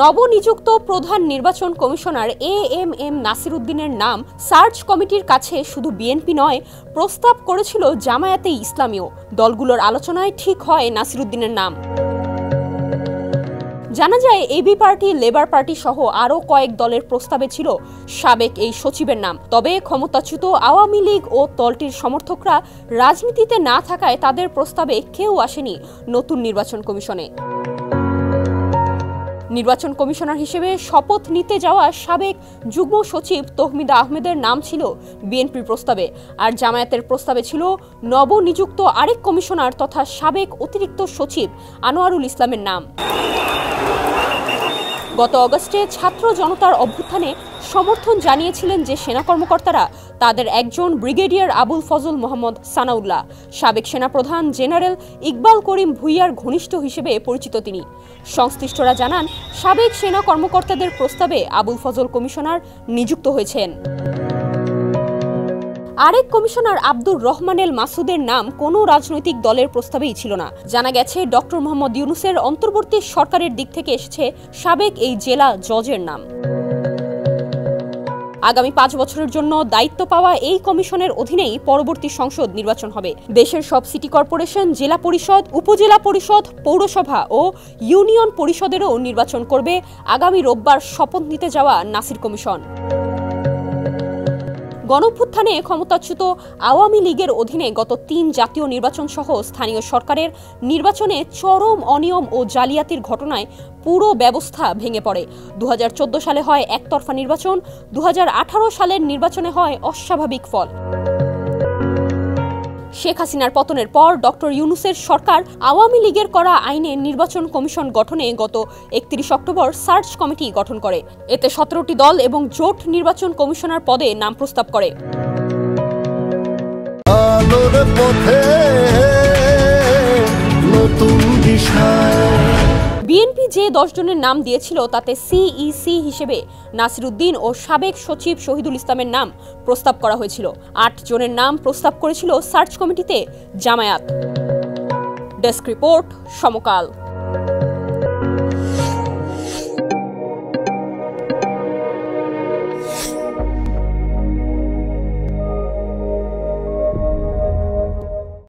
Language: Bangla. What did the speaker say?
নবনিযুক্ত প্রধান নির্বাচন কমিশনার এএমএম নাসির উদ্দিনের নাম সার্চ কমিটির কাছে শুধু বিএনপি নয়, প্রস্তাব করেছিল জামায়াতে ইসলামীও। দলগুলোর আলোচনায় ঠিক হয় নাসির উদ্দিনের নাম। জানা যায়, এবি পার্টি, লেবার পার্টি সহ আরও কয়েক দলের প্রস্তাবে ছিল সাবেক এই সচিবের নাম। তবে ক্ষমতাচ্যুত আওয়ামী লীগ ও দলটির সমর্থকরা রাজনীতিতে না থাকায় তাদের প্রস্তাবে কেউ আসেনি নতুন নির্বাচন কমিশনে। নির্বাচন কমিশনার হিসেবে শপথ নিতে যাওয়া সাবেক যুগ্ম সচিব তহমিদা আহমেদের নাম ছিল বিএনপির প্রস্তাবে, আর জামায়াতের প্রস্তাবে ছিল নবনিযুক্ত আরেক কমিশনার তথা সাবেক অতিরিক্ত সচিব আনোয়ারুল ইসলামের নাম। গত অগস্টে ছাত্র জনতার অভ্যুত্থানে সমর্থন জানিয়েছিলেন যে সেনা কর্মকর্তারা, তাদের একজন ব্রিগেডিয়ার আবুল ফজল মোহাম্মদ সানাউল্লাহ, সাবেক সেনাপ্রধান জেনারেল ইকবাল করিম ভুইয়ার ঘনিষ্ঠ হিসেবে পরিচিত তিনি। সংশ্লিষ্টরা জানান, সাবেক সেনা কর্মকর্তাদের প্রস্তাবে আবুল ফজল কমিশনার নিযুক্ত হয়েছেন। আরেক কমিশনার আব্দুর রহমানেল মাসুদের নাম কোনো রাজনৈতিক দলের প্রস্তাবেই ছিল না। জানা গেছে, ডক্টর মোহাম্মদ ইউনূসের অন্তর্বর্তী সরকারের দিক থেকে এসেছে সাবেক এই জেলা জজের নাম। আগামী 5 বছরের জন্য দায়িত্ব পাওয়া এই কমিশনের অধীনেই পরবর্তী সংসদ নির্বাচন হবে। দেশের সব সিটি কর্পোরেশন, জেলা পরিষদ, উপজেলা পরিষদ, পৌরসভা ও ইউনিয়ন পরিষদেরও নির্বাচন করবে আগামী রোববার শপথ নিতে যাওয়া নাসির কমিশন। গণঅভ্যুত্থানে ক্ষমতাচ্যুত আওয়ামী লীগের অধীনে গত 3 জাতীয় নির্বাচন সহ স্থানীয় সরকারের নির্বাচনে চরম অনিয়ম ও জালিয়াতির ঘটনায় পুরো ব্যবস্থা ভেঙে পড়ে। 2014 সালে হয় একতরফা নির্বাচন, 2018 সালের নির্বাচনে হয় অস্বাভাবিক ফল। শেখ হাসিনার পতনের পর ডক্টর ইউনূসের সরকার আওয়ামী লীগের করা আইনে নির্বাচন কমিশন গঠনে গত 31 অক্টোবর সার্চ কমিটি গঠন করে। এতে 17টি দল এবং জোট নির্বাচন কমিশনার পদে নাম প্রস্তাব করে। বিএনপি যে 10 জনের নাম দিয়েছিল তাতে সিইসি হিসেবে নাসির উদ্দিন ও সাবেক সচিব শহীদুল ইসলামের নাম প্রস্তাব করা হয়েছিল। 8 জনের নাম প্রস্তাব করেছিল সার্চ কমিটিতে জামায়াত। ডেস্ক রিপোর্ট, সমকাল।